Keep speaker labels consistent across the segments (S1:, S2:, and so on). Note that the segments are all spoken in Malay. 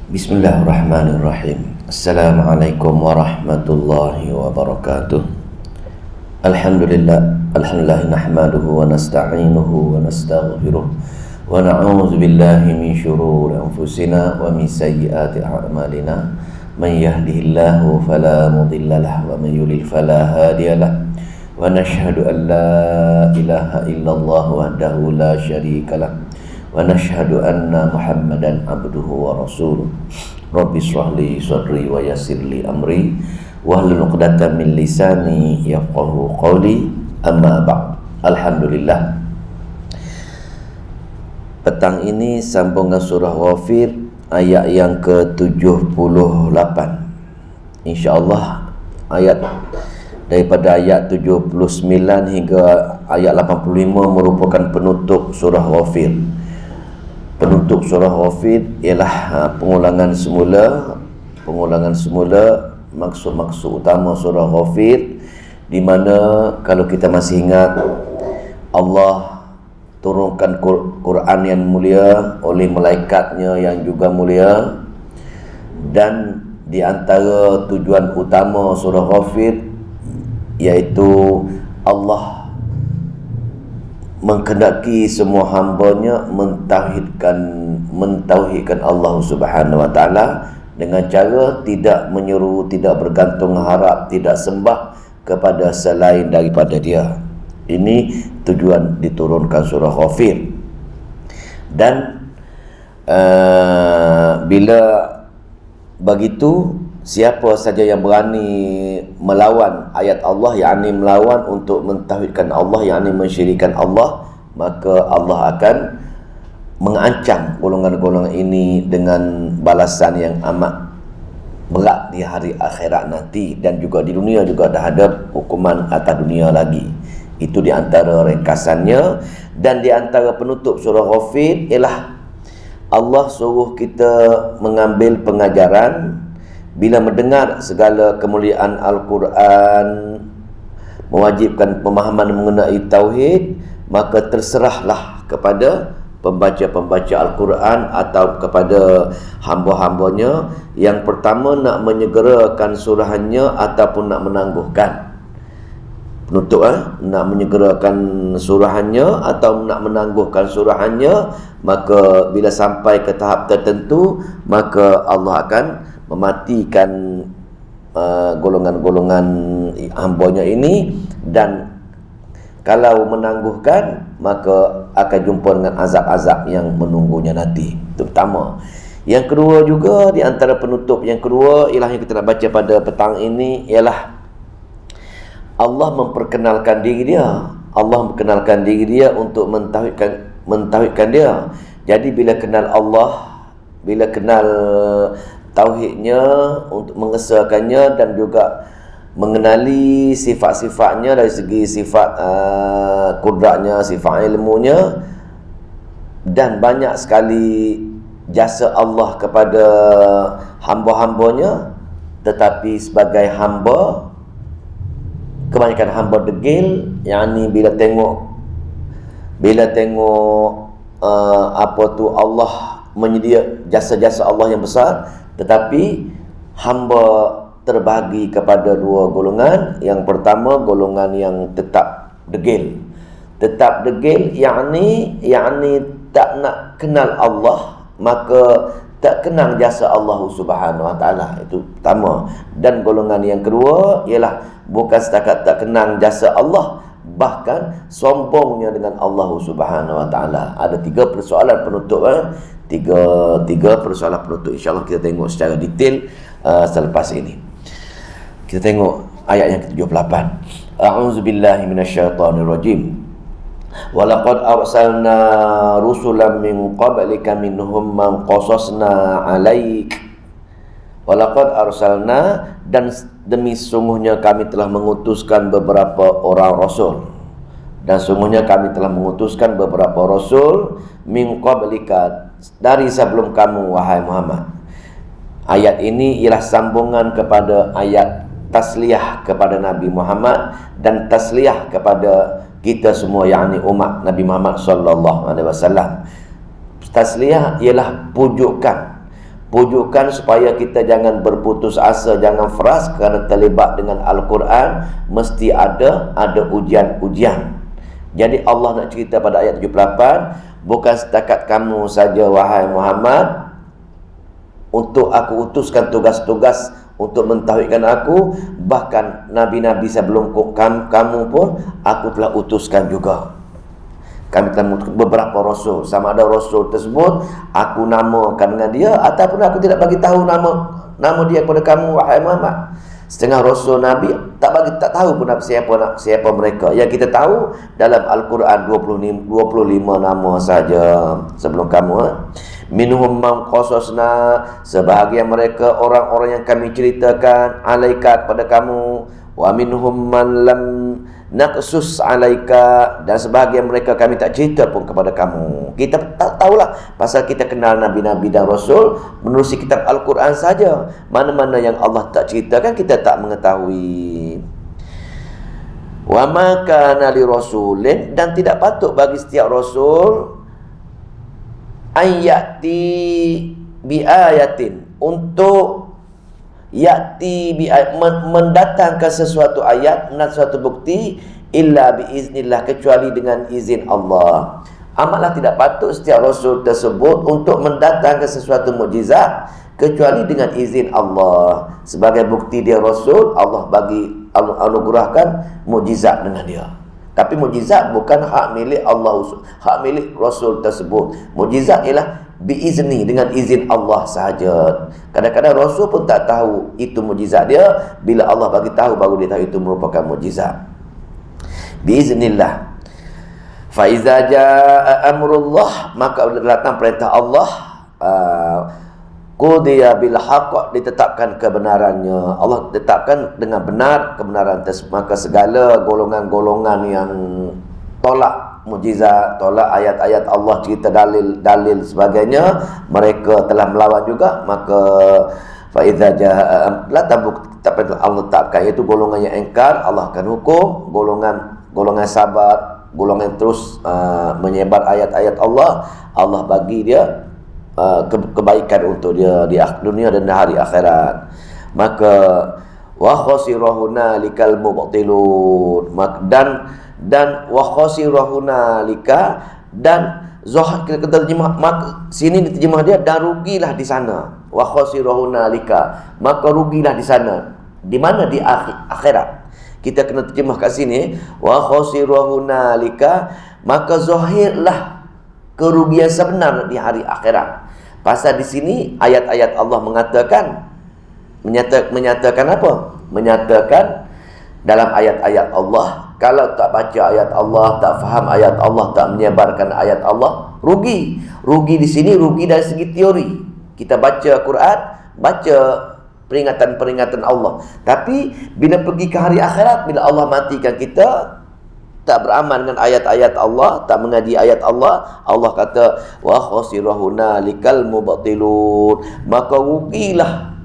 S1: Bismillahirrahmanirrahim. Assalamualaikum warahmatullahi wabarakatuh. Alhamdulillah nahmaduhu wa nasta'inuhu wa nastaghfiruh wa na'udzu billahi min syururi anfusina wa min sayyiati a'malina. Man yahdihillahu fala mudhillalah wa man yudlil fala hadiyalah. Wa nashhadu an la ilaha illallah wahdahu la syarikalah. Wa nashhadu anna Muhammadan abduhu wa rasuluh. Rabbi shrah li sadri wa yassir li amri wahlul 'uqdatam min lisani yafqahu qawli. Amma ba'd. Alhamdulillah, petang ini sambungan surah Ghafir ayat yang ke-78. InsyaAllah ayat daripada ayat 79 hingga ayat 85 merupakan penutup surah Ghafir. Penutup surah Ghafir ialah pengulangan semula maksud utama surah Ghafir, di mana kalau kita masih ingat, Allah turunkan Quran yang mulia oleh malaikatnya yang juga mulia, dan di antara tujuan utama surah Ghafir iaitu Allah menghendaki semua hambanya mentauhidkan Allah Subhanahu wa taala dengan cara tidak menyeru, tidak bergantung harap, tidak sembah kepada selain daripada Dia. Ini tujuan diturunkan surah Ghafir. Dan bila begitu, siapa saja yang berani melawan ayat Allah, yakni melawan untuk mentauhidkan Allah, yakni mensyirikkan Allah, maka Allah akan mengancam golongan-golongan ini dengan balasan yang amat berat di hari akhirat nanti, dan juga di dunia juga dah ada hukuman atas dunia lagi. Itu di antara ringkasannya. Dan di antara penutup surah Ghafir ialah Allah suruh kita mengambil pengajaran. Bila mendengar segala kemuliaan Al-Quran, mewajibkan pemahaman mengenai tauhid, maka terserahlah kepada pembaca-pembaca Al-Quran atau kepada hamba-hambanya. Yang pertama, nak menyegerakan surahannya ataupun nak menangguhkan. Penutup nak menyegerakan surahannya atau nak menangguhkan surahannya. Maka bila sampai ke tahap tertentu, maka Allah akan mematikan golongan-golongan hambanya ini. Dan kalau menangguhkan, maka akan jumpa dengan azab-azab yang menunggunya nanti. Itu pertama. Yang kedua juga, di antara penutup yang kedua ialah yang kita nak baca pada petang ini, ialah Allah memperkenalkan diri Dia. Allah memperkenalkan diri Dia untuk mentauhidkan Dia. Jadi bila kenal Allah, bila kenal tauhidnya, untuk mengesahkannya dan juga mengenali sifat-sifatnya dari segi sifat kudratnya, sifat ilmunya, dan banyak sekali jasa Allah kepada hamba-hambanya. Tetapi sebagai hamba, kebanyakan hamba degil, yakni bila tengok Allah menyedia jasa-jasa Allah yang besar, tetapi hamba terbahagi kepada dua golongan. Yang pertama, golongan yang tetap degil. Tetap degil yakni tak nak kenal Allah, maka tak kenal jasa Allah Subhanahu wa taala. Itu pertama. Dan golongan yang kedua ialah bukan setakat tak kenal jasa Allah, bahkan sombongnya dengan Allah Subhanahu wa taala. Ada tiga persoalan penutup. Tiga persoalan penutup. InsyaAllah kita tengok secara detail selepas ini. Kita tengok ayat yang ke-78. A'udzubillahi minasyaitonirrajim. Walaqad arsalna rusulan min qablika minhum man qasasna 'alaik. Walaqad arsalna, dan demi sungguhnya kami telah mengutuskan beberapa orang rasul. Dan sungguhnya kami telah mengutuskan beberapa rasul min qablika, dari sebelum kamu wahai Muhammad. Ayat ini ialah sambungan kepada ayat tasliyah kepada Nabi Muhammad dan tasliyah kepada kita semua, yakni umat Nabi Muhammad sallallahu alaihi wasallam. Tasliyah ialah pujukan. pujukan supaya kita jangan berputus asa, jangan frust kerana terlibat dengan Al-Quran. Mesti ada ujian-ujian. Jadi Allah nak cerita pada ayat 78, bukan setakat kamu saja wahai Muhammad untuk aku utuskan tugas-tugas untuk mentauhidkan aku, bahkan nabi-nabi sebelum kamu pun aku telah utuskan juga. Kami telah beberapa rasul, sama ada rasul tersebut aku namakan dengan dia ataupun aku tidak bagi tahu nama dia kepada kamu wahai Muhammad. Setengah rasul nabi tak tahu pun siapa mereka. Yang kita tahu dalam Al-Quran 25 nama saja sebelum kamu. Minhum man qasasna, sebahagian mereka orang-orang yang kami ceritakan alaika kepada kamu, wa minhum man lam naqsus alaika, dan sebahagian mereka kami tak cerita pun kepada kamu. Kita tak tahulah pasal kita kenal nabi-nabi dan rasul menerusi kitab Al-Quran saja. Mana-mana yang Allah tak ceritakan kita tak mengetahui. Wa ma kana li rasulin, dan tidak patut bagi setiap rasul ayati bi ayatin, untuk yati bi mendatangkan sesuatu ayat, sesuatu bukti, illa bi iznillah, kecuali dengan izin Allah. Amatlah tidak patut setiap rasul tersebut untuk mendatangkan sesuatu mukjizat kecuali dengan izin Allah. Sebagai bukti dia rasul, Allah bagi anugerahkan mukjizat dengan dia. Tapi mukjizat bukan hak milik Allah, hak milik rasul tersebut. Mukjizat ialah biizni, dengan izin Allah sahaja. Kadang-kadang rasul pun tak tahu itu mukjizat dia, bila Allah bagi tahu baru dia tahu itu merupakan mukjizat. Biiznillah. Fa iza jaa amrullah, maka datang perintah Allah, qudiya bil haqq, ditetapkan kebenarannya. Allah tetapkan dengan benar kebenaran tersebut. Maka segala golongan-golongan yang tolak mukjizat, tolak ayat-ayat Allah, cerita dalil sebagainya, mereka telah melawan juga. Maka fa idza jaa la tabuk, tapi Allah tetapkan, iaitu golongan yang engkar Allah akan hukum, golongan sabar, golongan terus menyebar ayat-ayat Allah, Allah bagi dia kebaikan untuk dia di dunia dan hari akhirat. Maka wa khasira hunalikal mubtilun, dan wa khasira hunalika, dan zahir kita terjemah, maka sini diterjemah dia dan rugilah di sana. Wa khasira hunalika, maka rugilah di sana. Di mana? Di akhirat. Kita kena terjemah kat sini, wa khasira hunalika, maka zahirlah kerugian sebenar di hari akhirat. Pasal di sini ayat-ayat Allah menyatakan apa? Menyatakan dalam ayat-ayat Allah, kalau tak baca ayat Allah, tak faham ayat Allah, tak menyebarkan ayat Allah, rugi. Rugi di sini rugi dari segi teori. Kita baca Quran, baca peringatan-peringatan Allah, tapi bila pergi ke hari akhirat, bila Allah matikan kita, tak beramal dengan ayat-ayat Allah, tak mengaji ayat Allah, Allah kata wa khasira hunalikal mubtilun, maka rugilah.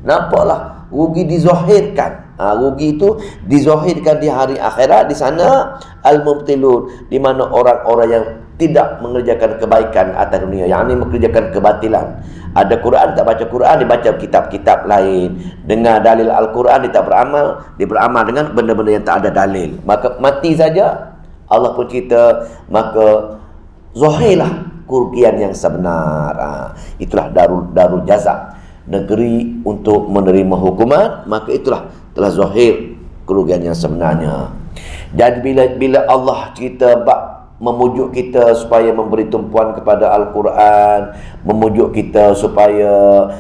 S1: Nampaklah rugi dizahirkan. Rugi itu dizahirkan di hari akhirat, di sana al-mubtilun, di mana orang-orang yang tidak mengerjakan kebaikan atas dunia, yakni mengerjakan kebatilan. Ada Quran, tak baca Quran, dibaca kitab-kitab lain. Dengar dalil Al-Quran, dia tak beramal, dia beramal dengan benda-benda yang tak ada dalil. Maka mati saja, Allah pun cerita, maka zahirlah kerugian yang sebenar. Itulah darul jaza, negeri untuk menerima hukuman. Maka itulah telah zahir kerugian yang sebenarnya. Jadi bila Allah cerita memujuk kita supaya memberi tumpuan kepada Al-Quran, memujuk kita supaya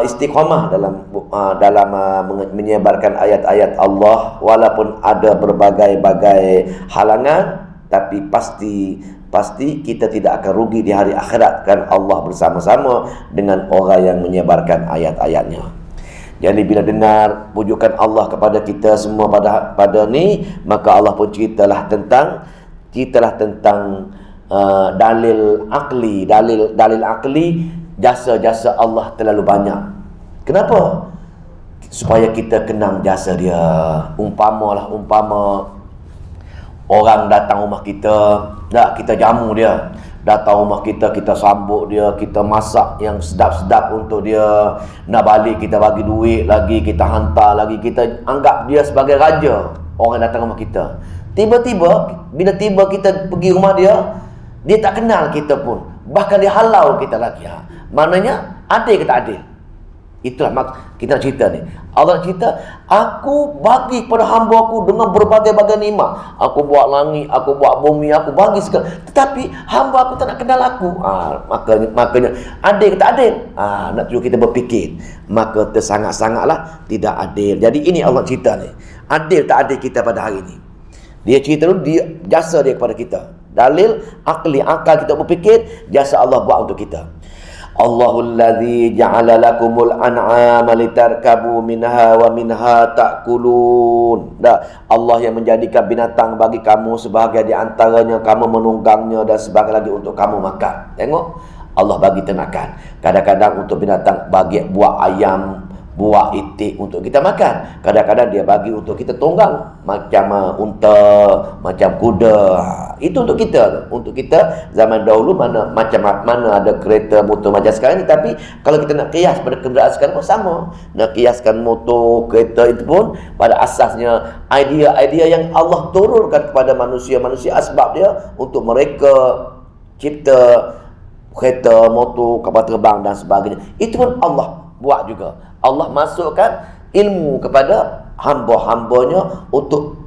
S1: istiqamah dalam menyebarkan ayat-ayat Allah, walaupun ada berbagai-bagai halangan, tapi pasti kita tidak akan rugi di hari akhirat, kan Allah bersama-sama dengan orang yang menyebarkan ayat-ayatnya. Jadi bila dengar pujukan Allah kepada kita semua pada ni, maka Allah pun ceritalah tentang dalil akli, jasa-jasa Allah terlalu banyak. Kenapa? Supaya kita kenang jasa dia. Umpama orang datang rumah kita, kita jamu dia. datang rumah kita, kita sambut dia, kita masak yang sedap-sedap untuk dia, nak balik kita bagi duit lagi, kita hantar lagi, kita anggap dia sebagai raja orang datang rumah kita. Tiba-tiba bila tiba kita pergi rumah dia, dia tak kenal kita pun, bahkan dia halau kita lagi. Maknanya adil ke tak adil? Itulah kita nak cerita ni. Allah cerita, aku bagi kepada hamba aku dengan berbagai-bagai nikmat. Aku buat langit, aku buat bumi, aku bagi segala. Tetapi hamba aku tak nak kenal aku. Makanya adil ke tak adil? Nak tunjuk kita berfikir. Maka tersangat-sangatlah tidak adil. Jadi ini Allah cerita ni. Adil tak adil kita pada hari ini. Dia cerita dulu, dia jasa dia kepada kita. Dalil, akli, akal kita berfikir, jasa Allah buat untuk kita. Allahul ladzi ja'ala lakumul an'ama litarkabu minha wa minha ta'kulun. Allah yang menjadikan binatang bagi kamu, sebahagian di antaranya kamu menunggangnya dan sebahagian lagi untuk kamu makan. Tengok, Allah bagi ternakan. Kadang-kadang untuk binatang bagi buah ayam, buah itik untuk kita makan. Kadang-kadang dia bagi untuk kita tunggang, macam unta, macam kuda. Itu untuk kita. Untuk kita zaman dahulu mana ada kereta, motor macam sekarang ni. Tapi kalau kita nak kias pada kenderaan sekarang pun sama. Nak kiaskan motor, kereta itu pun pada asasnya idea-idea yang Allah turunkan kepada manusia asbab dia untuk mereka cipta kereta, motor, kapal terbang dan sebagainya. Itu pun Allah buat juga. Allah masukkan ilmu kepada hamba-hambanya untuk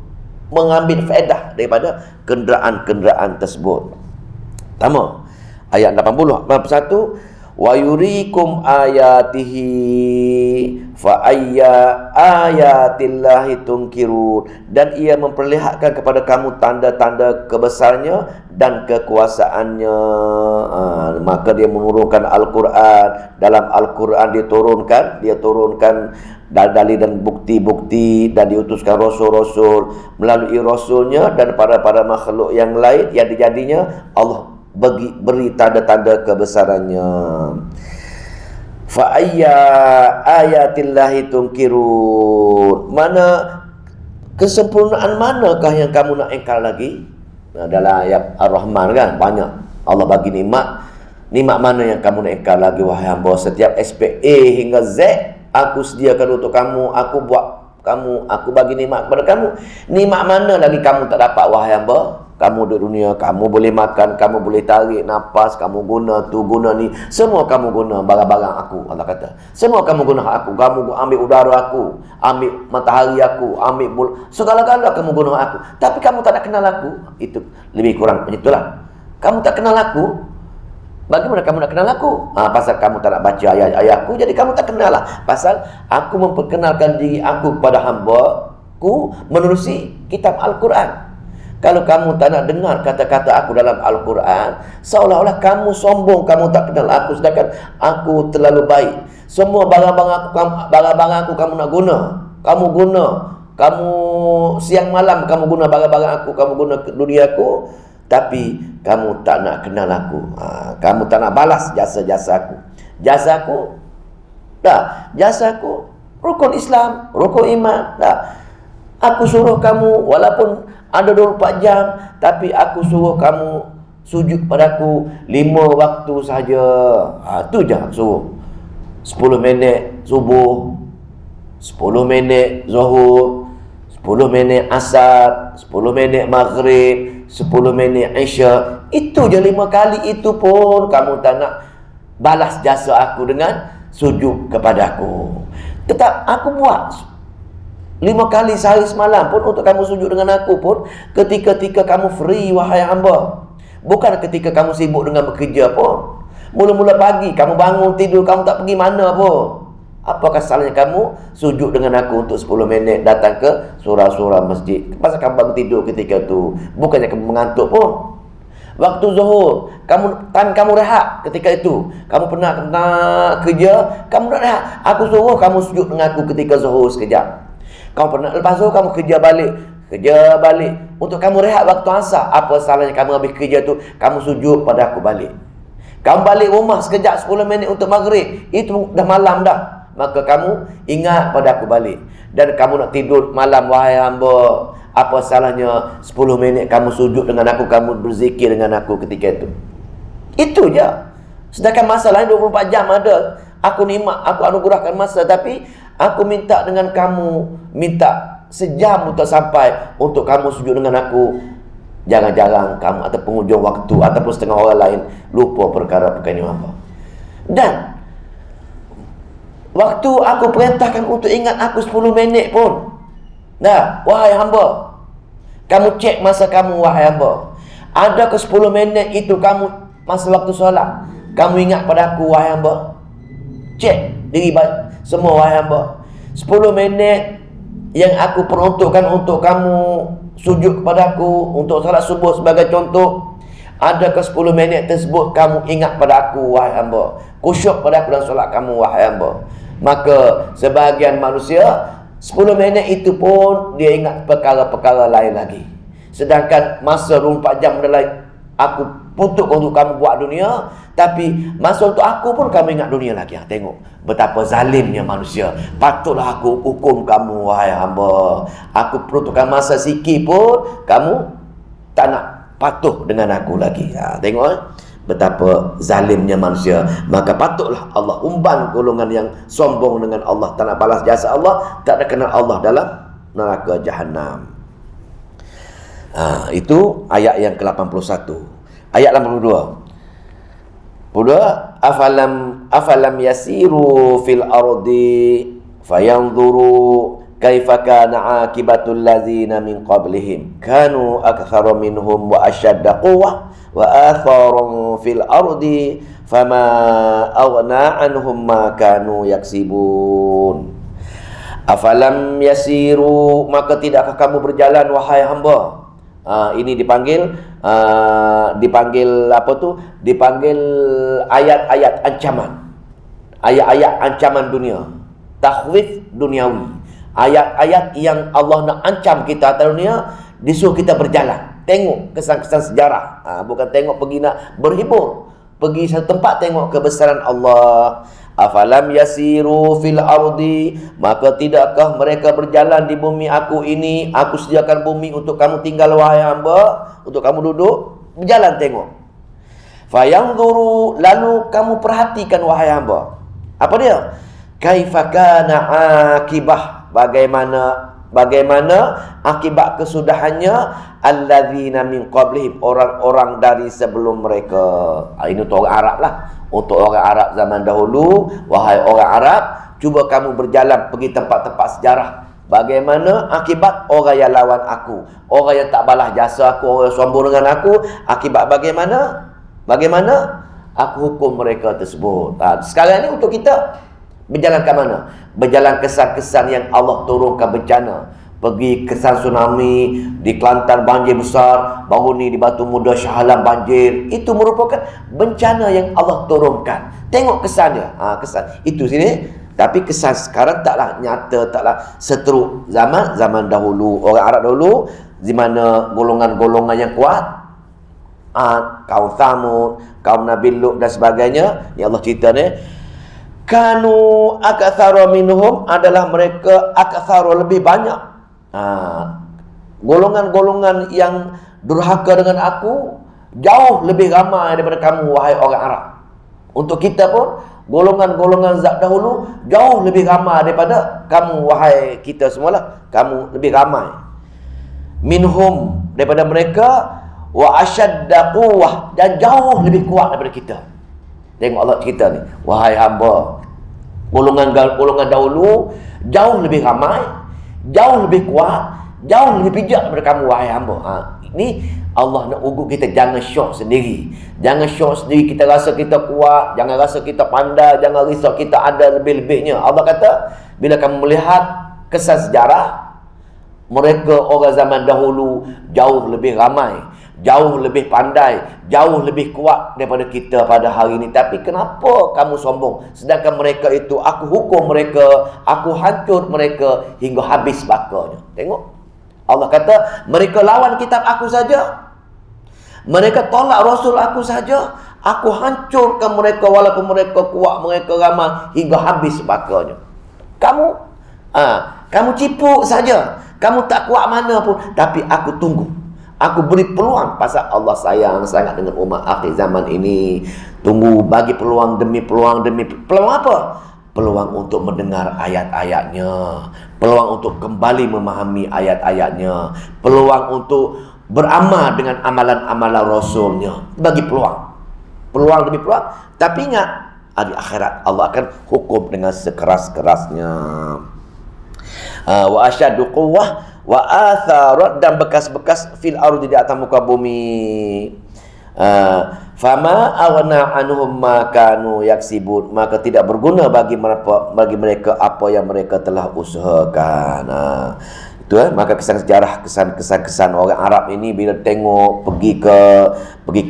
S1: mengambil faedah daripada kenderaan-kenderaan tersebut. Pertama, ayat 81, wa yurikum ayatihi fa ayya ayatillahi tunkirun, dan ia memperlihatkan kepada kamu tanda-tanda kebesarannya dan kekuasaannya. Maka dia menurunkan Al-Quran. Dalam Al-Quran dia turunkan dalil dan bukti-bukti, dan diutuskan rasul-rasul melalui rasulnya dan para makhluk yang lain yang dijadinya Allah beri tanda-tanda kebesarannya. Fa ayya ayatillahi tunkirun, mana kesempurnaan manakah yang kamu nak ingkar lagi? Dalam ayat Ar-Rahman kan banyak Allah bagi nikmat mana yang kamu nak ingkar lagi wahai hamba? Setiap aspek A hingga Z aku sediakan untuk kamu, aku buat kamu, aku bagi nikmat kepada kamu. Nikmat mana lagi kamu tak dapat wahai hamba? Kamu di dunia, kamu boleh makan, kamu boleh tarik nafas, kamu guna tu, guna ni, semua kamu guna barang-barang aku. Allah kata, semua kamu guna aku. Kamu ambil udara aku, ambil matahari aku, ambil segala-gala kamu guna aku. Tapi kamu tak nak kenal aku. Itu lebih kurang macam itulah. Kamu tak kenal aku, bagaimana kamu nak kenal aku? Pasal kamu tak nak baca ayat-ayat aku, jadi kamu tak kenal lah. Pasal aku memperkenalkan diri aku kepada hamba-ku menerusi kitab Al-Quran. Kalau kamu tak nak dengar kata-kata aku dalam Al-Quran, seolah-olah kamu sombong, kamu tak kenal aku, sedangkan aku terlalu baik. Semua barang-barang aku kamu nak guna. Kamu siang malam kamu guna barang-barang aku, kamu guna dunia aku, tapi kamu tak nak kenal aku. Kamu tak nak balas jasa-jasa aku. Jasaku rukun Islam, rukun iman. Aku suruh kamu walaupun ada 24 jam, tapi aku suruh kamu sujud padaku 5 waktu saja. Itu je aku suruh. 10 minit subuh, 10 minit zuhur, 10 minit asar, 10 minit maghrib, 10 minit isya. Itu je 5 kali. Itu pun kamu tak nak balas jasa aku dengan sujud kepadaku. Tetap aku buat 5 kali sehari semalam pun untuk kamu sujud dengan aku pun ketika kamu free wahai hamba. Bukan ketika kamu sibuk dengan bekerja pun. Mula-mula pagi kamu bangun tidur, kamu tak pergi mana pun. Apakah salahnya kamu sujud dengan aku untuk 10 minit, datang ke surau-surau masjid? Pasal kamu bangun tidur ketika itu, bukannya kamu mengantuk pun. Waktu zuhur, kamu rehat ketika itu. Kamu pernah kerja, kamu nak rehat. Aku suruh kamu sujud dengan aku ketika zuhur sekejap. Kamu pernah lepas tu kamu kerja balik untuk kamu rehat waktu asar. Apa salahnya kamu habis kerja tu kamu sujud pada aku balik? Kamu balik rumah sekejap 10 minit untuk maghrib, itu dah malam dah. Maka kamu ingat pada aku balik. Dan kamu nak tidur malam wahai hamba, apa salahnya 10 minit kamu sujud dengan aku, kamu berzikir dengan aku ketika itu? Itu je. Sedangkan masa lain 24 jam ada. Aku nikmat, aku anugerahkan masa, tapi aku minta dengan kamu, minta sejam untuk sampai untuk kamu sujud dengan aku. Jarang-jarang kamu atau penghujung waktu ataupun setengah orang lain lupa perkara-perkara ini apa. Dan waktu aku perintahkan untuk ingat aku 10 minit pun. Nah, wahai hamba, kamu cek masa kamu, wahai hamba. Ada ke 10 minit itu kamu masa waktu solat, kamu ingat pada aku, wahai hamba? Cek diri semua, wahai hamba. 10 minit yang aku peruntukkan untuk kamu sujud kepada aku untuk salat subuh sebagai contoh, ada ke 10 minit tersebut kamu ingat pada aku, wahai hamba? Khusyuk pada aku dan solat kamu, wahai hamba? Maka sebahagian manusia 10 minit itu pun dia ingat perkara-perkara lain lagi. Sedangkan masa 24 jam adalah aku untuk kamu buat dunia, tapi masa untuk aku pun kamu ingat dunia lagi. Tengok betapa zalimnya manusia. Patutlah aku hukum kamu, wahai hamba. Aku peruntukkan masa sikit pun kamu tak nak patuh dengan aku lagi. Tengok betapa zalimnya manusia. Maka patutlah Allah umban golongan yang sombong dengan Allah, tak nak balas jasa Allah, tak nak kenal Allah dalam neraka Jahannam. Itu ayat yang ke-81. Ayat 82. Afalam yasiru fil ardi fayanzuru kaifa kana akibatul ladzina min qablihim kanu aktsara minhum wa ashadda quwwah wa atharu fil ardi fama aghna anhum ma kanu yaksibun. Afalam yasiru, maka tidakkah kamu berjalan, wahai hamba? Ini dipanggil apa tu? Dipanggil ayat-ayat ancaman. Ayat-ayat ancaman dunia. Takhwif duniawi. Ayat-ayat yang Allah nak ancam kita atas dunia, disuruh kita berjalan. Tengok kesan-kesan sejarah. Bukan tengok pergi nak berhibur. Pergi satu tempat tengok kebesaran Allah. Afalam yasiru fil ardi, maka tidakkah mereka berjalan di bumi aku ini? Aku sediakan bumi untuk kamu tinggal, wahai hamba, untuk kamu duduk. Berjalan tengok. Fayanzuru, lalu kamu perhatikan, wahai hamba. Apa dia? Kaifa kana akibah, bagaimana akibat kesudahannya alladzina min qablihim, orang-orang dari sebelum mereka. Ini untuk orang Arab lah. Untuk orang Arab zaman dahulu, wahai orang Arab, cuba kamu berjalan pergi tempat-tempat sejarah. Bagaimana akibat orang yang lawan aku, orang yang tak balas jasa aku, orang yang sombong dengan aku, akibat bagaimana? Bagaimana aku hukum mereka tersebut. Sekarang ni untuk kita berjalan ke mana? Berjalan kesan-kesan yang Allah turunkan bencana. Pergi kesan tsunami, di Kelantan banjir besar, baru ni di Batu Muda Shah Alam banjir. Itu merupakan bencana yang Allah turunkan. Tengok kesannya. Kesan itu sini. Tapi kesan sekarang taklah nyata, taklah seteruk zaman dahulu. Orang Arab dahulu, di mana golongan-golongan yang kuat, kaum Thamud, kaum Nabi Lut dan sebagainya, yang Allah cerita ni, kanu aktsara minhum, adalah mereka aktsara lebih banyak. Golongan-golongan yang durhaka dengan aku jauh lebih ramai daripada kamu, wahai orang Arab. Untuk kita pun golongan-golongan zat dahulu jauh lebih ramai daripada kamu, wahai kita semualah. Kamu lebih ramai. Minhum, daripada mereka, wa ashadda quwwah, dan jauh lebih kuat daripada kita. Tengok Allah cerita ni, wahai hamba, golongan dahulu jauh lebih ramai, jauh lebih kuat, jauh lebih bijak daripada kamu, wahai hamba. Ini Allah nak ugut kita, jangan syok sendiri. Jangan syok sendiri, kita rasa kita kuat, jangan rasa kita pandai, jangan risau kita ada lebih-lebihnya. Allah kata, bila kamu melihat kesan sejarah, mereka orang zaman dahulu jauh lebih ramai, jauh lebih pandai, jauh lebih kuat daripada kita pada hari ini. Tapi kenapa kamu sombong? Sedangkan mereka itu, aku hukum mereka, aku hancur mereka hingga habis bakalnya. Tengok, Allah kata, mereka lawan kitab aku saja, mereka tolak Rasul aku saja, aku hancurkan mereka walaupun mereka kuat, mereka ramai hingga habis bakalnya. Kamu cipuk saja, kamu tak kuat mana pun, tapi aku tunggu. Aku beri peluang pasal Allah sayang sangat dengan umat akhir zaman ini. Tunggu bagi peluang demi peluang demi peluang apa? Peluang untuk mendengar ayat-ayatnya, peluang untuk kembali memahami ayat-ayatnya, peluang untuk beramal dengan amalan-amalan Rasulnya. Bagi peluang demi peluang. Tapi ingat, di akhirat Allah akan hukum dengan sekeras-kerasnya. Wa asyaddu quwwah wa atharat, dan bekas-bekas fil ardi, di atas muka bumi. Fama aghna anhum ma kanu yaksibun, maka tidak berguna bagi mereka apa yang mereka telah usahakan. Itu maka kesan sejarah, kesan orang Arab ini bila tengok pergi ke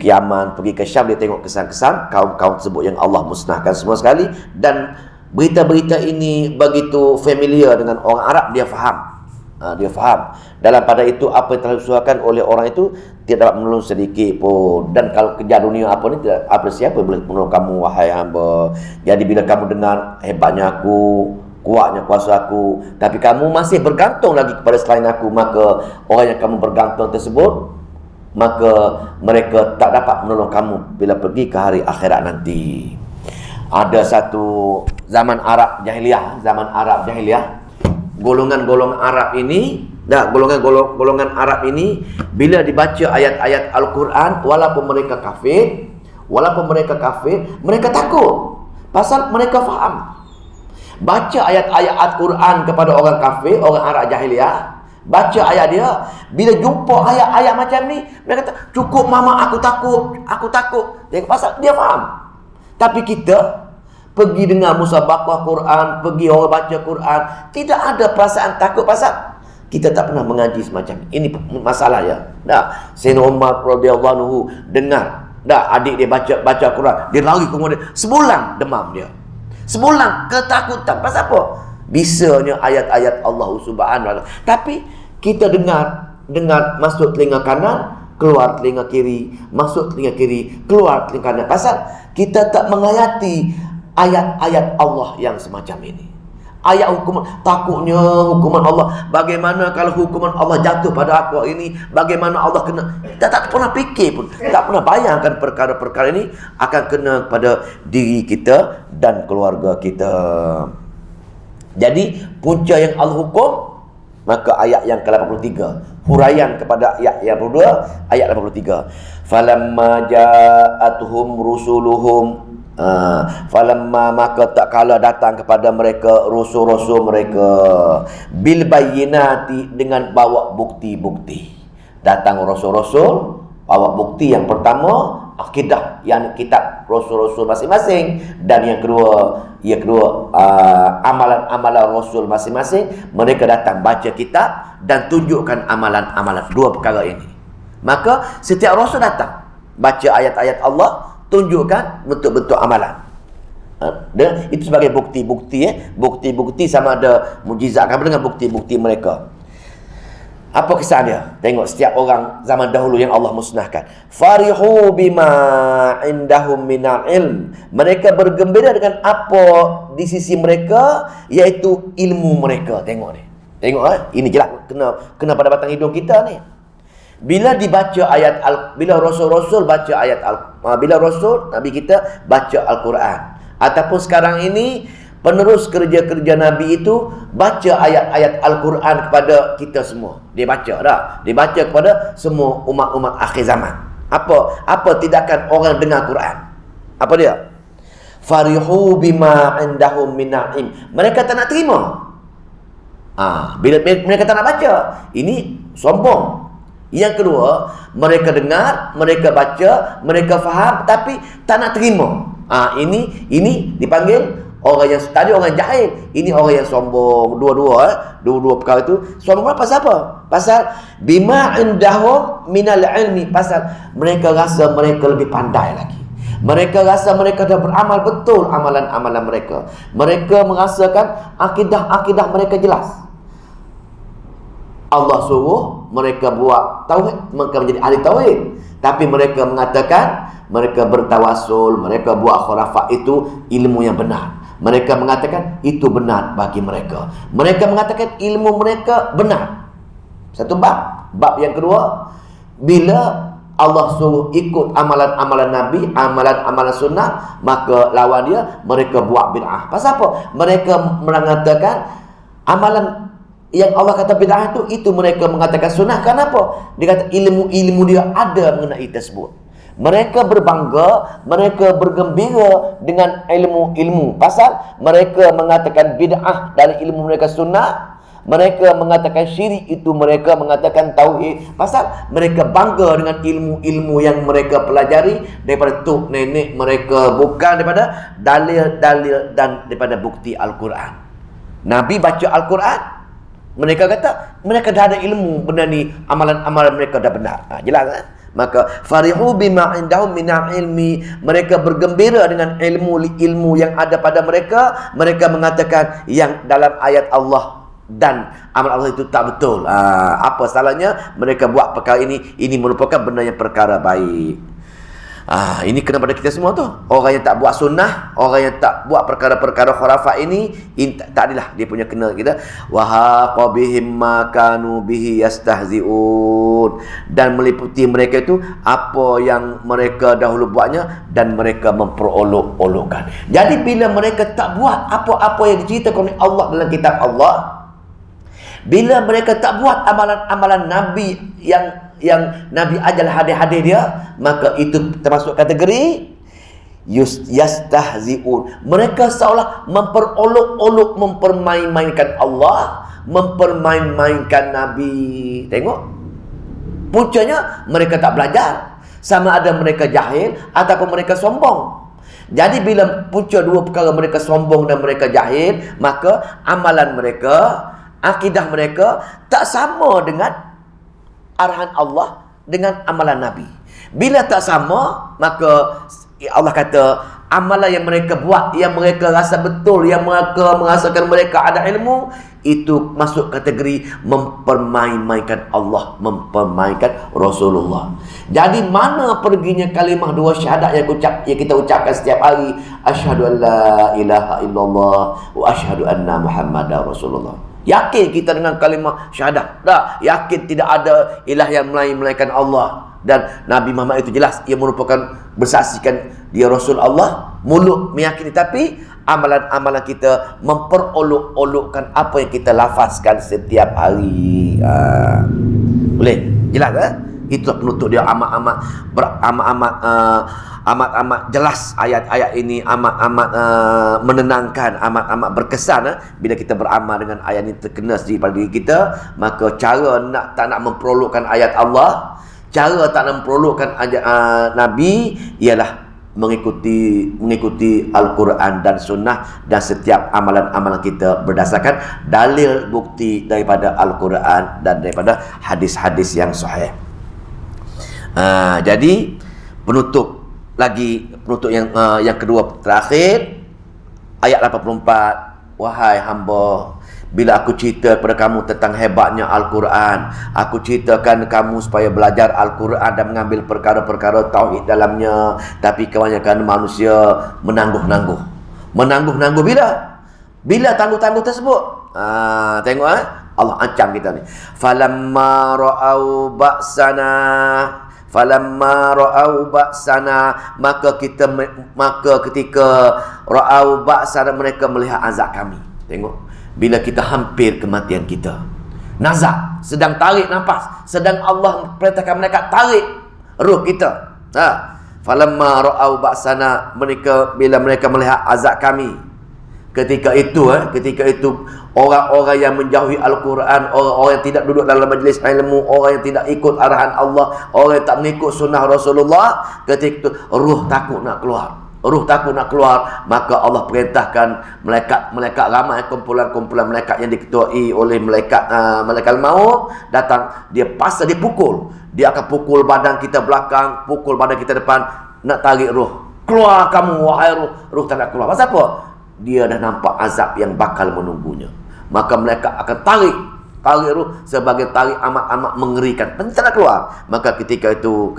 S1: Yaman, pergi ke Syam, dia tengok kesan-kesan kaum-kaum tersebut yang Allah musnahkan semua sekali, dan berita-berita ini begitu familiar dengan orang Arab, dia faham. Dia faham. Dalam pada itu apa yang telah diusahakan oleh orang itu tidak dapat menolong sedikit pun. Dan kalau kejar dunia apa ni, tidak apa siapa boleh menolong kamu wahai hamba. Jadi bila kamu dengar hebatnya aku, kuatnya kuasa aku, tapi kamu masih bergantung lagi kepada selain aku, maka orang yang kamu bergantung tersebut, maka mereka tak dapat menolong kamu bila pergi ke hari akhirat nanti. Ada satu zaman Arab jahiliyah, golongan-golongan Arab ini, golongan Arab ini bila dibaca ayat-ayat Al-Quran, walaupun mereka kafir, mereka takut. Pasal mereka faham. Baca ayat-ayat Al-Quran kepada orang kafir, orang Arab jahiliyah, baca ayat dia, bila jumpa ayat-ayat macam ni, mereka kata, cukup mama, aku takut. Pasal dia faham. Tapi kita pergi dengar musabaqah Quran, pergi orang baca Quran, tidak ada perasaan takut pasal kita tak pernah mengaji semacam ini. Ini masalah ya. Dah, Sayyidina Umar radhiyallahu anhu dengar, adik dia baca Quran, dia lari kemudian sebulan demam dia. Sebulan ketakutan. Pasal apa? Bisanya ayat-ayat Allah Subhanahu wa taala. Tapi kita dengar masuk telinga kanan, keluar telinga kiri, masuk telinga kiri, keluar telinga kanan. Pasal kita tak menghayati ayat-ayat Allah yang semacam ini. Ayat hukuman, takutnya hukuman Allah. Bagaimana kalau hukuman Allah jatuh pada aku ini? Bagaimana Allah kena? Kita tak pernah fikir pun, tak pernah bayangkan perkara-perkara ini akan kena pada diri kita dan keluarga kita. Jadi punca yang Allah hukum, maka ayat yang ke-83, huraian kepada ayat yang 82, ayat 83. Falamma ja'atuhum rusuluhum, falamma, maka tak kala datang kepada mereka rasul-rasul mereka, bil bayyinati, dengan bawa bukti-bukti. Datang rasul-rasul bawa bukti. Yang pertama akidah, yang kitab rasul-rasul masing-masing, dan yang kedua amalan-amalan rasul masing-masing. Mereka datang baca kitab dan tunjukkan amalan-amalan. Dua perkara ini. Maka setiap rasul datang baca ayat-ayat Allah, tunjukkan bentuk-bentuk amalan. Dan itu sebagai bukti-bukti. Bukti-bukti sama ada mujizat dengan bukti-bukti mereka. Apa kesan dia? Tengok setiap orang zaman dahulu yang Allah musnahkan. Farihu bima indahum minal ilm. Mereka bergembira dengan apa di sisi mereka, iaitu ilmu mereka. Tengok ni. Tengok ini jelas kena pada batang hidung kita ni. Bila dibaca ayat bila rasul-rasul baca ayat bila rasul Nabi kita baca Al-Quran, ataupun sekarang ini penerus kerja-kerja Nabi itu baca ayat-ayat Al-Quran kepada kita semua. Dia baca kepada semua umat-umat akhir zaman. Apa tindakan orang dengar Quran? Apa dia? Farihu bima indahum minal ilm. Mereka tak nak terima. Bila mereka tak nak baca, ini sombong. Yang kedua, mereka dengar, mereka baca, mereka faham, tapi tak nak terima. Ini dipanggil orang yang tadi orang jahil, ini orang yang sombong. Dua-dua perkara itu sombong. Pasal apa? Pasal bima indahum minal ilmi. Pasal mereka rasa mereka lebih pandai lagi. Mereka rasa mereka dah beramal betul amalan-amalan mereka. Mereka merasakan akidah mereka jelas. Allah suruh mereka buat tauhid, mereka menjadi ahli tauhid. Tapi mereka mengatakan mereka bertawasul, mereka buat khurafat, itu ilmu yang benar. Mereka mengatakan itu benar bagi mereka. Mereka mengatakan ilmu mereka benar. Satu bab. Bab yang kedua, Bila Allah suruh ikut amalan-amalan Nabi, amalan-amalan sunnah, maka lawan dia, mereka buat bid'ah. Pasal apa? Mereka mengatakan amalan yang Allah kata bid'ah itu mereka mengatakan sunnah. Kenapa? Dia kata ilmu-ilmu dia ada mengenai tersebut. Mereka berbangga, mereka bergembira dengan ilmu-ilmu. Pasal mereka mengatakan bid'ah dari ilmu mereka sunnah. Mereka mengatakan syirik itu, mereka mengatakan tauhid. Pasal mereka bangga dengan ilmu-ilmu yang mereka pelajari daripada tok nenek mereka, bukan daripada dalil-dalil dan daripada bukti Al-Quran. Nabi baca Al-Quran, mereka kata mereka dah ada ilmu benda ni, amalan-amalan mereka dah benar. Jelas kan? Maka farihu bima indahum minal ilmi, mereka bergembira dengan ilmu yang ada pada mereka. Mereka mengatakan yang dalam ayat Allah dan amal Allah itu tak betul. Apa salahnya mereka buat perkara ini merupakan benda yang perkara baik. Ini kena pada kita semua tu. Orang yang tak buat sunnah, orang yang tak buat perkara-perkara khurafat ini tak adalah dia punya kena kita. Wa haqa bihim ma kanu bihi yastahzi'un, dan meliputi mereka itu apa yang mereka dahulu buatnya dan mereka memperolok-olokkan. Jadi bila mereka tak buat apa-apa yang diceritakan oleh Allah dalam kitab Allah, bila mereka tak buat amalan-amalan Nabi yang Nabi ajar hadis-hadis dia, maka itu termasuk kategori yastahzi'un. Mereka seolah memperolok-olok, mempermain-mainkan Allah, mempermain-mainkan Nabi. Tengok, puncanya mereka tak belajar. Sama ada mereka jahil ataupun mereka sombong. Jadi bila punca dua perkara, mereka sombong dan mereka jahil, maka amalan mereka, akidah mereka tak sama dengan arahan Allah dengan amalan Nabi. Bila tak sama, maka Allah kata amalan yang mereka buat, yang mereka rasa betul, yang mereka merasakan mereka ada ilmu, itu masuk kategori mempermain-mainkan Allah, mempermainkan Rasulullah. Jadi mana perginya kalimah dua syahadat yang kita ucapkan setiap hari, asyhadu an la ilaha illallah wa asyhadu anna Muhammadar Rasulullah. Yakin kita dengan kalimah syahadah. Dah, yakin tidak ada ilah yang lain melainkan Allah. Dan Nabi Muhammad itu jelas ia merupakan bersaksikan dia Rasul Allah. Mulut meyakini, tapi amalan-amalan kita memperolok-olokkan apa yang kita lafazkan setiap hari. Boleh? Jelas kan? Itulah penutup dia amat jelas ayat-ayat ini, amat menenangkan, amat berkesan. Bila kita beramal dengan ayat ini terkena pada diri kita, maka cara tak nak memperolokkan ayat Allah, cara tak nak memperolokkan ayat Nabi ialah mengikuti Al-Quran dan Sunnah, dan setiap amalan-amalan kita berdasarkan dalil bukti daripada Al-Quran dan daripada hadis-hadis yang sahih. Jadi penutup yang kedua terakhir, ayat 84, wahai hamba, bila aku cerita kepada kamu tentang hebatnya Al-Quran, aku ceritakan kamu supaya belajar Al-Quran dan mengambil perkara-perkara tauhid dalamnya, tapi kebanyakan manusia menangguh-nangguh. Menangguh-nangguh bila tangguh-tangguh tersebut. Tengok Allah ancam kita ni. Falamma ra'au ba'sana, maka ketika ra'au ba'sana, mereka melihat azab kami. Tengok, bila kita hampir kematian kita, nazak, sedang tarik nafas, sedang Allah perintahkan mereka tarik ruh kita. Falamma ra'au ba'sana, bila mereka melihat azab kami, ketika itu orang-orang yang menjauhi Al-Quran, orang-orang yang tidak duduk dalam majlis ilmu, orang yang tidak ikut arahan Allah, orang yang tak mengikut sunnah Rasulullah, ketika itu ruh takut nak keluar, maka Allah perintahkan malaikat ramai, kumpulan malaikat yang diketuai oleh malaikat maut datang. Dia pukul, dia akan pukul badan kita belakang, pukul badan kita depan, nak tarik ruh. Keluar kamu, wahai ruh tak nak keluar. Pasal apa? Dia dah nampak azab yang bakal menunggunya. Maka mereka akan tarik ruh sebagai tarik amat mengerikan, tak nak keluar. Maka ketika itu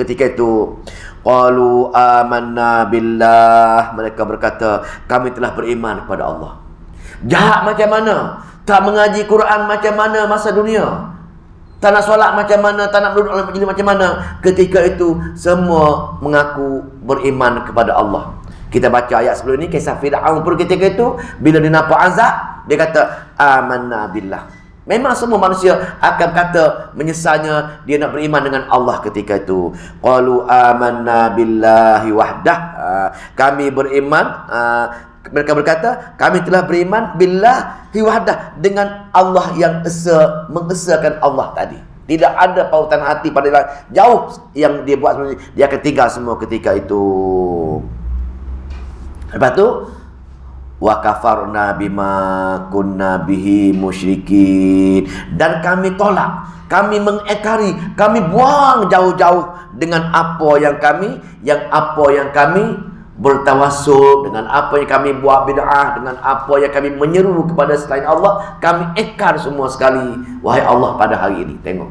S1: qalu amanna billah, mereka berkata kami telah beriman kepada Allah. Jahat macam mana, tak mengaji Quran macam mana masa dunia, tak nak solat macam mana, tak nak duduk dalam majlis macam mana. Ketika itu semua mengaku beriman kepada Allah. Kita baca ayat sebelum ini, kisah Fir'aun pun ketika itu bila dia nampak azab, dia kata amanna billah. Memang semua manusia akan kata menyesalnya dia nak beriman dengan Allah ketika itu. Qalu amanna billahi wahdah. Kami beriman, mereka berkata, kami telah beriman billahi wahdah, dengan Allah yang mengesakan Allah tadi. Tidak ada pautan hati pada jauh yang dia buat sebenarnya. Dia akan tinggal semua ketika itu. Lepas tu, wa kafarna bima kunna bihi musyrikin, dan kami tolak, kami mengekari, kami buang jauh-jauh dengan apa yang kami bertawassul, dengan apa yang kami buat bid'ah, dengan apa yang kami menyeru kepada selain Allah, kami ekar semua sekali. Wahai Allah, pada hari ini tengok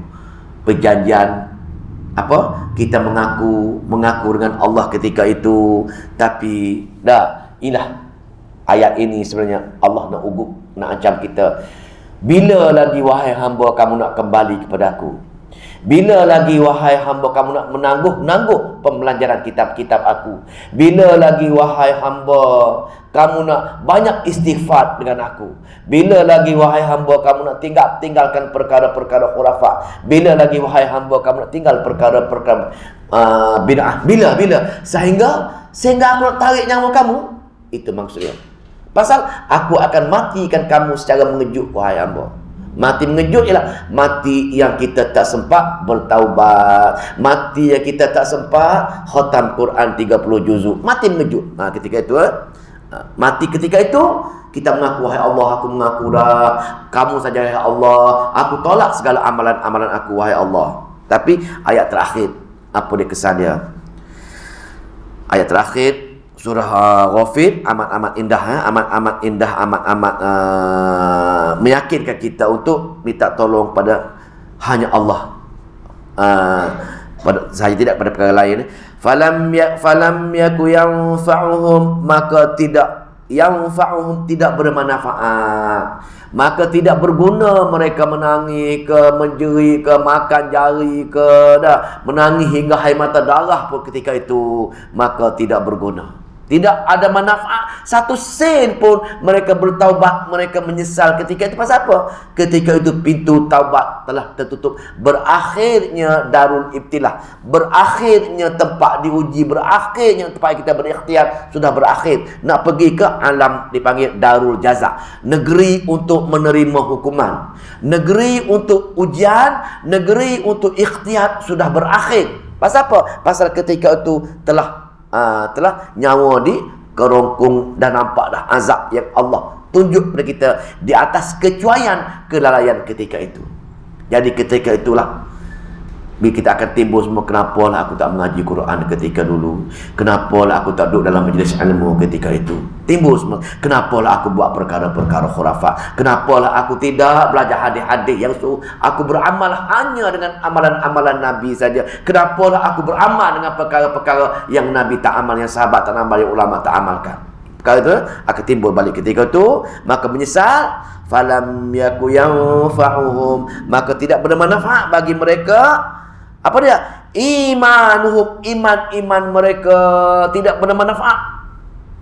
S1: perjanjian apa, kita mengaku dengan Allah ketika itu, tapi inilah ayat ini sebenarnya Allah nak ugut, nak ancam kita. Bila lagi wahai hamba kamu nak kembali kepada aku? Bila lagi wahai hamba kamu nak menangguh pembelajaran kitab-kitab aku? Bila lagi wahai hamba kamu nak banyak istighfar dengan aku? Bila lagi wahai hamba kamu nak tinggalkan perkara-perkara khurafat? Bila lagi wahai hamba kamu nak tinggal perkara-perkara bid'ah? Bila sehingga aku nak tarik nyawa kamu? Itu maksudnya. Pasal aku akan matikan kamu secara mengejut, wahai hamba. Mati mengejut ialah mati yang kita tak sempat bertaubat, mati yang kita tak sempat khatam Quran 30 juzuk. Mati mengejut. Ketika itu mati ketika itu kita mengaku, wahai Allah, aku mengaku dah, kamu saja ya Allah, aku tolak segala amalan-amalan aku, wahai Allah. Tapi ayat terakhir, apa dia kesan dia? Ayat terakhir surah Ghafir amat indah, amat indah, amat meyakinkan kita untuk minta tolong pada hanya Allah, pada sahaja, tidak pada perkara lain. Falam yaku yanfa'uhum, maka tidak bermanfaat, maka tidak berguna mereka menangis ke, menjerit ke, makan jari ke, menangis hingga air mata darah pun ketika itu, maka tidak berguna. Tidak ada manfaat satu sen pun mereka bertaubat, mereka menyesal ketika itu. Pasal apa? Ketika itu pintu taubat telah tertutup. Berakhirnya darul ibtilah, berakhirnya tempat diuji, berakhirnya tempat kita berikhtiar sudah berakhir. Nak pergi ke alam dipanggil darul jaza, negeri untuk menerima hukuman, negeri untuk ujian, negeri untuk ikhtiar sudah berakhir. Pasal apa? Pasal ketika itu telah nyawa di kerongkong dan nampak dah azab yang Allah tunjuk kepada kita di atas kecuaian kelalaian ketika itu. Jadi ketika itulah kita akan timbul semua, kenapalah aku tak mengaji Quran ketika dulu, kenapalah aku tak duduk dalam majlis ilmu ketika itu. Timbul semua, kenapalah aku buat perkara-perkara khurafat, kenapalah aku tidak belajar hadis-hadis yang aku beramal hanya dengan amalan-amalan Nabi saja, kenapalah aku beramal dengan perkara-perkara yang Nabi tak amal, yang sahabat tak amal, yang ulama tak amalkan. Perkara itu akan timbul balik ketika itu, maka menyesal. Falam yaku yanfa'uhum, maka tidak bermanfaat bagi mereka. Apa dia? Imanuhum, iman mereka tidak bermanfaat.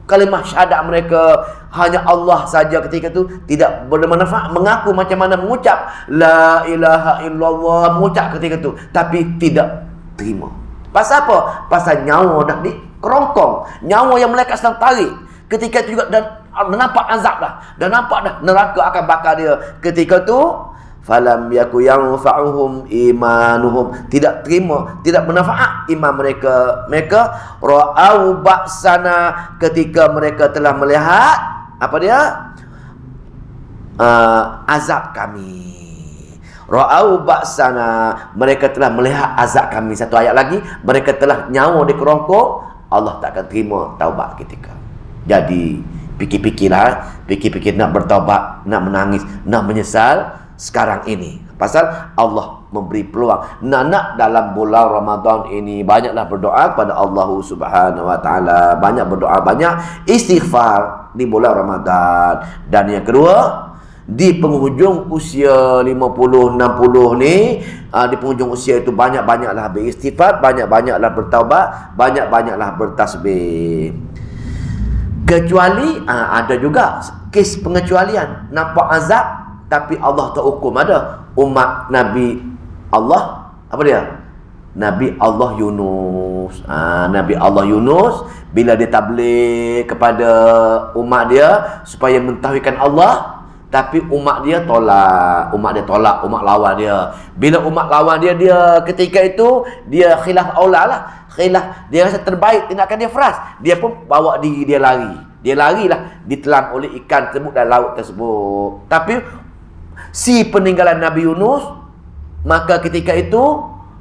S1: Kalimah syahadat mereka hanya Allah saja ketika itu tidak bermanfaat. Mengaku macam mana mengucap la ilaha illallah, mengucap ketika itu, tapi tidak terima. Pasal apa? Pasal nyawa dah di kerongkong, nyawa yang malaikat sedang tarik. Ketika itu juga dan nampak azab dah, dan nampak dah neraka akan bakar dia. Ketika itu falam yaku yanfa'uhum imanuhum, tidak terima, tidak bermanfaat iman mereka. Mereka ra'au ba'sana, ketika mereka telah melihat apa dia? Azab kami. Ra'au ba'sana, mereka telah melihat azab kami. Satu ayat lagi, mereka telah nyawa di kerongkong, Allah tak akan terima taubat ketika. Jadi fikir nak bertaubat, nak menangis, nak menyesal sekarang ini. Pasal Allah memberi peluang. Nak dalam bulan Ramadan ini banyaklah berdoa kepada Allah Subhanahu wa taala, banyak berdoa, banyak istighfar di bulan Ramadan. Dan yang kedua, di penghujung usia 50, 60 ni, di penghujung usia itu banyak-banyaklah beristighfar, banyak-banyaklah bertaubat, banyak-banyaklah bertasbih. Kecuali ada juga kes pengecualian, nampak azab tapi Allah tak hukum. Ada umat Nabi Allah, apa dia? Nabi Allah Yunus. Nabi Allah Yunus bila dia tabligh kepada umat dia supaya mentauhidkan Allah, tapi umat dia tolak, umat lawan dia. Bila umat lawan dia, dia ketika itu dia khilaf aula lah, khilaf, dia rasa terbaik tindakan dia fras, dia pun bawa diri dia lari. Dia larilah, ditelan oleh ikan tersebut dan laut tersebut. Tapi si peninggalan Nabi Yunus, maka ketika itu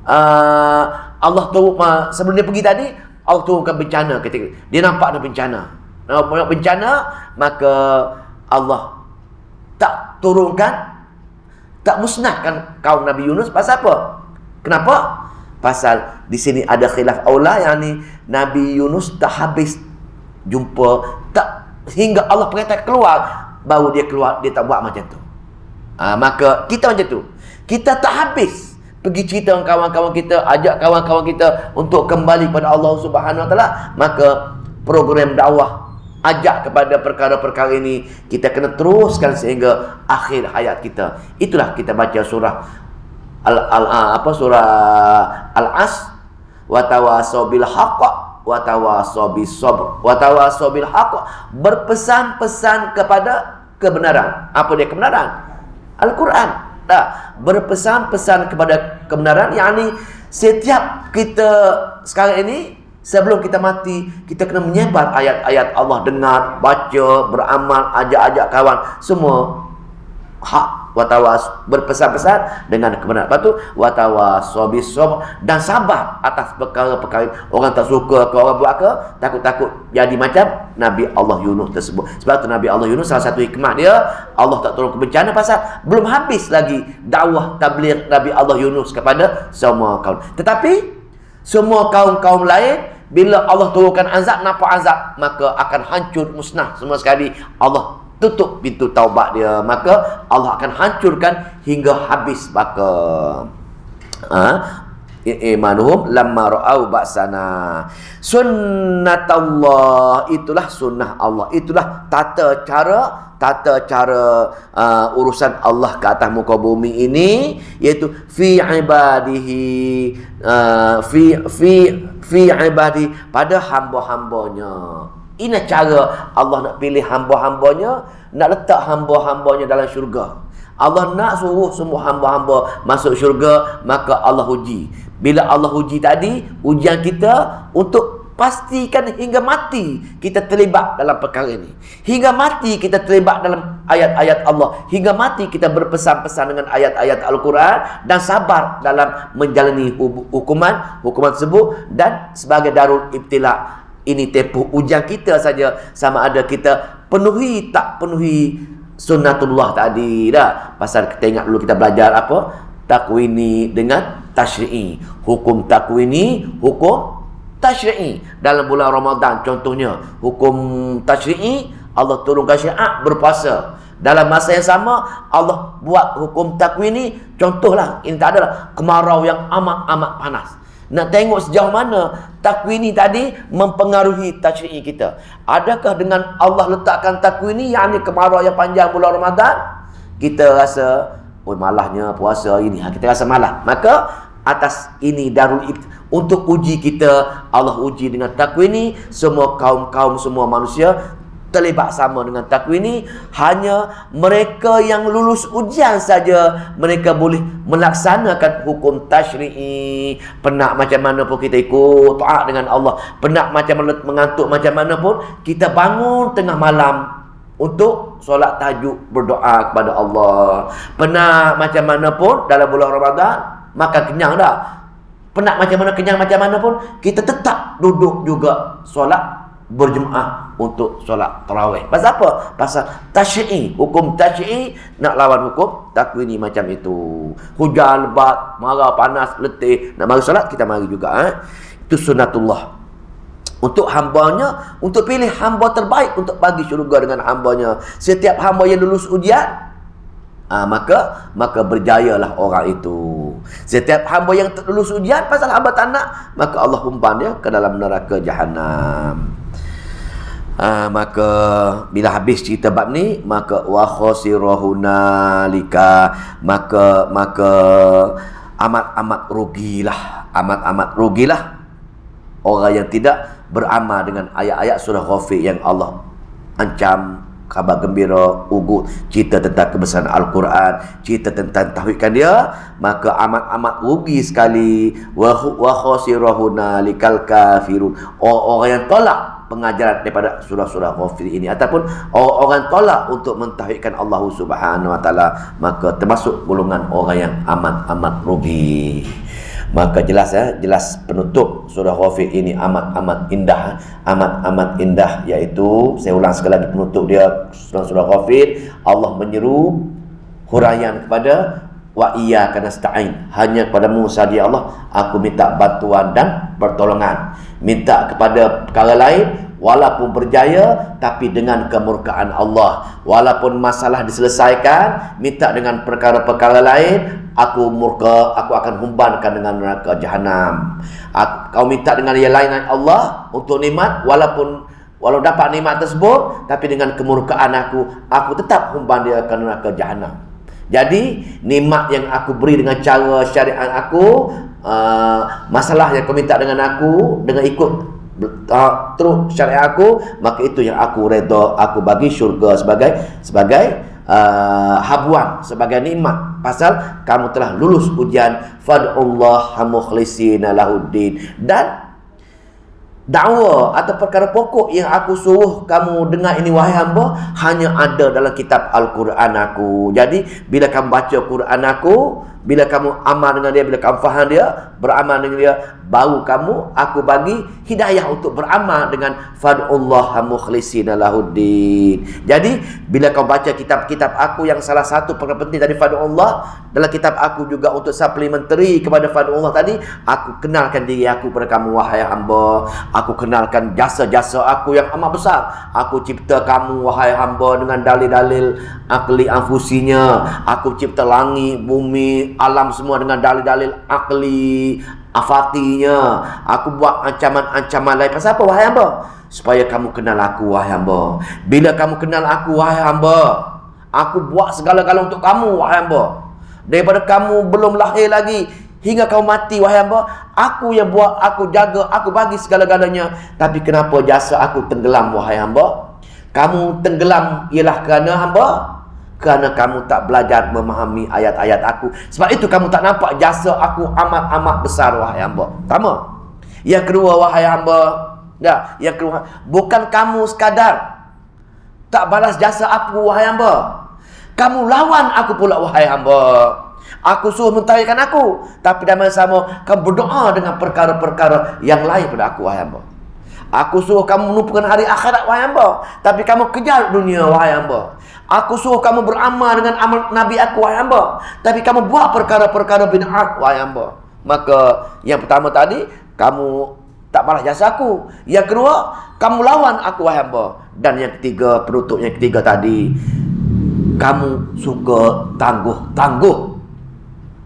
S1: Allah turun, sebelum dia pergi tadi, Allah turunkan bencana. Ketika dia nampak ada bencana, maka Allah tak turunkan, tak musnahkan kaum Nabi Yunus. Pasal apa? Kenapa? Pasal di sini ada khilaf aula, yang ni Nabi Yunus tak habis jumpa, tak hingga Allah perintah keluar, baru dia keluar, dia tak buat macam tu. Maka kita macam tu, kita tak habis pergi cerita dengan kawan-kawan kita, ajak kawan-kawan kita untuk kembali kepada Allah Subhanahu Wa Taala, maka program dakwah ajak kepada perkara-perkara ini kita kena teruskan sehingga akhir hayat kita. Itulah kita baca surah surah Al-As, wa tawasau bil haqq wa tawasau bis sabr wa tawasau bil haqq, berpesan-pesan kepada kebenaran. Apa dia kebenaran? Al-Quran. Berpesan-pesan kepada kebenaran, yakni setiap kita sekarang ini, sebelum kita mati, kita kena menyebar ayat-ayat Allah, dengar, baca, beramal, ajak-ajak kawan, semua hak. Watawas, berpesan-pesan dengan kebenaran. Lepas tu watawasau bis sabr, dan sabar atas perkara-perkara orang tak suka ke, orang buat ke, takut-takut jadi macam Nabi Allah Yunus tersebut. Sebab tu Nabi Allah Yunus, salah satu hikmah dia, Allah tak turun ke bencana pasal belum habis lagi dakwah tabligh Nabi Allah Yunus kepada semua kaum. Tetapi semua kaum-kaum lain, bila Allah turunkan azab, nampak azab, maka akan hancur, musnah semua sekali. Allah tutup pintu taubat dia, maka Allah akan hancurkan hingga habis baka. Imanuhum lamma ra'au ba'sana. Sunnatullah, itulah sunnah Allah, itulah tata cara urusan Allah ke atas muka bumi ini, iaitu fi ibadihi, fi ibadihi, pada hamba-hambanya. Ini cara Allah nak pilih hamba-hambanya, nak letak hamba-hambanya dalam syurga. Allah nak suruh semua hamba-hamba masuk syurga, maka Allah uji. Bila Allah uji tadi, ujian kita untuk pastikan hingga mati kita terlibat dalam perkara ini. Hingga mati kita terlibat dalam ayat-ayat Allah. Hingga mati kita berpesan-pesan dengan ayat-ayat Al-Quran dan sabar dalam menjalani hukuman tersebut. Dan sebagai darul ibtila, ini tempoh ujian kita saja, sama ada kita penuhi tak penuhi sunnatullah tadi dah. Pasal kita ingat dulu kita belajar apa? Takwini dengan tasyri'i. Hukum takwini, hukum tasyri'i. Dalam bulan Ramadan contohnya, hukum tasyri'i, Allah turunkan syariat berpuasa. Dalam masa yang sama Allah buat hukum takwini, contohlah, ini tak adalah kemarau yang amat-amat panas. Nak tengok sejauh mana takwini tadi mempengaruhi tasyri'i kita. Adakah dengan Allah letakkan takwini, yakni kemarau yang panjang bulan Ramadan, kita rasa, oh malahnya puasa ini, kita rasa malah. Maka atas ini darul untuk uji kita, Allah uji dengan takwini. Semua kaum-kaum, semua manusia terlibat sama dengan takwini. Hanya mereka yang lulus ujian saja mereka boleh melaksanakan hukum tasyri'i. Penat macam mana pun kita ikut taat dengan Allah, penat macam mana, mengantuk macam mana pun, kita bangun tengah malam untuk solat tahajud, berdoa kepada Allah. Penat macam mana pun dalam bulan Ramadan, makan kenyang dah, penat macam mana, kenyang macam mana pun, kita tetap duduk juga solat berjemaah untuk solat tarawih. Pasal apa? Pasal tasyri'i, hukum tasyri'i nak lawan hukum takwini macam itu. Hujan lebat, marah, panas, letih, nak mari solat, kita mari juga. Itu sunnatullah untuk hambanya, untuk pilih hamba terbaik untuk bagi syurga dengan hambanya. Setiap hamba yang lulus ujian, maka berjayalah orang itu. Setiap hamba yang lulus ujian pasal hamba tak nak, maka Allah humban dia ke dalam neraka jahanam. Maka bila habis cerita bab ni, maka wa khasirahu nalika, maka amat rugilah orang yang tidak beramal dengan ayat-ayat surah Ghafir yang Allah ancam khabar gembira, ugut, cerita tentang kebesaran Al-Quran, cerita tentang tauhidkan dia, maka amat rugi sekali. Wa khasirahu nalikal kafirun, orang yang tolak pengajaran daripada surah-surah Ghafir ini, ataupun orang tolak untuk mentauhidkan Allah Subhanahu wa taala, maka termasuk golongan orang yang amat rugi. Maka jelas penutup surah Ghafir ini amat indah, iaitu saya ulang sekali lagi penutup dia surah Ghafir. Allah menyeru huraian kepada wa iyyaka nasta'in, hanya kepadamu sahaja Allah aku minta bantuan dan pertolongan. Minta kepada perkara lain walaupun berjaya tapi dengan kemurkaan Allah. Walaupun masalah diselesaikan, minta dengan perkara-perkara lain, aku murka, aku akan humbankan dengan neraka jahanam. Kau minta dengan yang lain Allah untuk nikmat, walau dapat nikmat tersebut tapi dengan kemurkaan aku tetap humban dia ke neraka jahanam. Jadi nikmat yang aku beri dengan cara syariat aku, masalah yang kau minta dengan aku, dengan ikut terus syariat aku, maka itu yang aku redha, aku bagi syurga sebagai habuan, sebagai nikmat, pasal kamu telah lulus ujian. Fad'ullaha mukhlishina lahuddin. Dan dakwa atau perkara pokok yang aku suruh kamu dengar ini wahai hamba, hanya ada dalam kitab Al-Quran aku. Jadi bila kamu baca Quran aku, bila kamu amal dengan dia, bila kamu faham dia, beramal dengan dia, baru aku bagi hidayah untuk beramal dengan fad'ullaha mukhlishina lahuddin. Jadi bila kau baca kitab-kitab aku, yang salah satu perkara penting tadi fad'ullah, dalam kitab aku juga untuk supplementary kepada fad'ullah tadi, aku kenalkan diri aku kepada kamu wahai hamba. Aku kenalkan jasa-jasa aku yang amat besar. Aku cipta kamu wahai hamba dengan dalil-dalil akli anfusinya. Aku cipta langit, bumi, alam semua dengan dalil-dalil akli afatinya. Aku buat ancaman-ancaman lain. Pasal apa wahai hamba? Supaya kamu kenal aku wahai hamba. Bila kamu kenal aku wahai hamba, aku buat segala-galanya untuk kamu wahai hamba. Daripada kamu belum lahir lagi hingga kau mati wahai hamba, aku yang buat, aku jaga, aku bagi segala-galanya. Tapi kenapa jasa aku tenggelam wahai hamba? Kamu tenggelam ialah kerana kamu tak belajar memahami ayat-ayat aku. Sebab itu kamu tak nampak jasa aku amat besar wahai hamba. Pertama. Yang kedua wahai hamba, yang kedua, bukan kamu sekadar tak balas jasa aku wahai hamba, kamu lawan aku pula wahai hamba. Aku suruh mentauhidkan aku, tapi dalam sama kamu berdoa dengan perkara-perkara yang lain pada aku wahai hamba. Aku suruh kamu melupakan hari akhirat wahai hamba, tapi kamu kejar dunia wahai hamba. Aku suruh kamu beramal dengan amal Nabi aku wahai hamba, tapi kamu buat perkara-perkara bid'ah wahai hamba. Maka yang pertama tadi, kamu tak balas jasa aku. Yang kedua, kamu lawan aku wahai hamba. Dan yang ketiga, penutup yang ketiga tadi, kamu suka tangguh-tangguh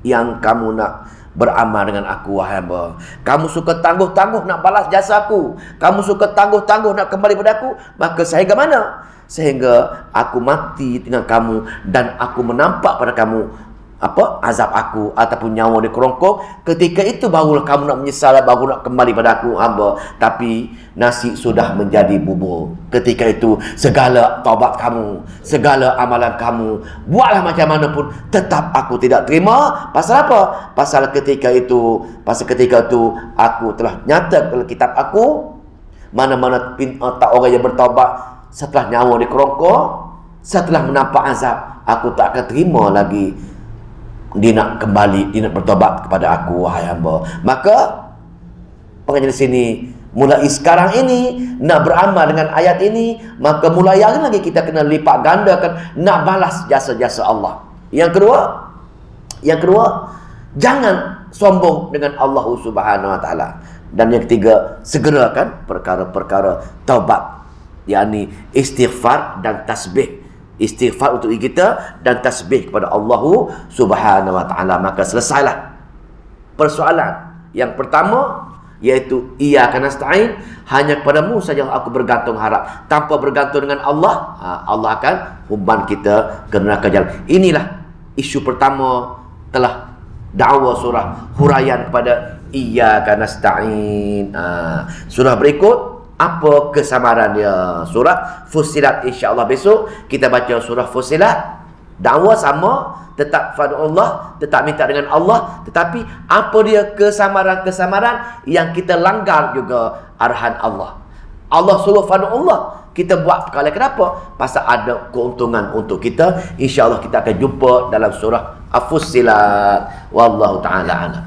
S1: yang kamu nak beramal dengan aku wahai hamba. Kamu suka tangguh-tangguh nak balas jasa aku, kamu suka tangguh-tangguh nak kembali pada aku. Maka sehingga mana? Sehingga aku mati dengan kamu dan aku menampak pada kamu azab aku ataupun nyawa di kerongkong. Ketika itu barulah kamu nak menyesal, baru nak kembali pada aku hamba. Tapi nasi sudah menjadi bubur. Ketika itu segala taubat kamu, segala amalan kamu, buatlah macam mana pun, tetap aku tidak terima. Pasal apa? Pasal ketika itu aku telah nyata dalam kitab aku, mana-mana tak orang yang bertaubat setelah nyawa di kerongkong, setelah menampak azab, aku tak akan terima lagi dia nak kembali, dia nak bertobat kepada aku wahai hamba. Maka pengajian di sini, mulai sekarang ini nak beramal dengan ayat ini, maka mulai yang lagi kita kena lipat gandakan nak balas jasa-jasa Allah. Yang kedua, jangan sombong dengan Allah Subhanahu wa taala. Dan yang ketiga, segerakan perkara-perkara taubat, yakni istighfar dan tasbih istighfar untuk diri kita dan tasbih kepada Allah Subhanahu wa taala. Maka selesailah persoalan yang pertama, iaitu iyyaka nasta'in, hanya kepadamu saja aku bergantung harap. Tanpa bergantung dengan Allah, Allah akan umpan kita ke neraka jahanam. Inilah isu pertama telah dakwa surah huraian kepada iyyaka nasta'in. Surah berikut apa kesamaran dia? Surah Fussilat. InsyaAllah besok kita baca surah Fussilat. Dakwa sama, tetap fad'ullah, tetap minta dengan Allah, tetapi apa dia kesamaran-kesamaran yang kita langgar juga arahan Allah. Allah suruh fad'ullah, kita buat perkara. Kenapa? Pasal ada keuntungan untuk kita. InsyaAllah kita akan jumpa dalam surah Fussilat. Wallahu ta'ala a'lam.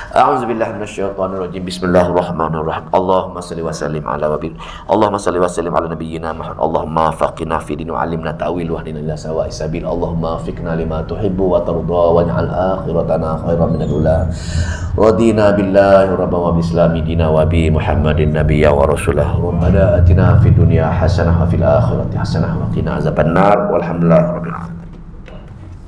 S1: A'udzubillahi minasyaitonirrajim. Bismillahirrahmanirrahim. Allahumma salli wa sallim ala nabi. Allahumma salli wa sallim ala nabiyyina Muhammad. Allahumma faqina fi din wa 'allimna ta'wil wa hdina ila sawa'is sabil. Allahumma fiqna lima tuhibbu wa tarda waj'al akhiratana khairan min al-ula. Radina billahi rabban wa bislami dina wa bi Muhammadin nabiyya wa rasulah. Rabbana atina fid dunya hasanah wa fil akhirati hasanah wa qina azabannar. Walhamdulillah.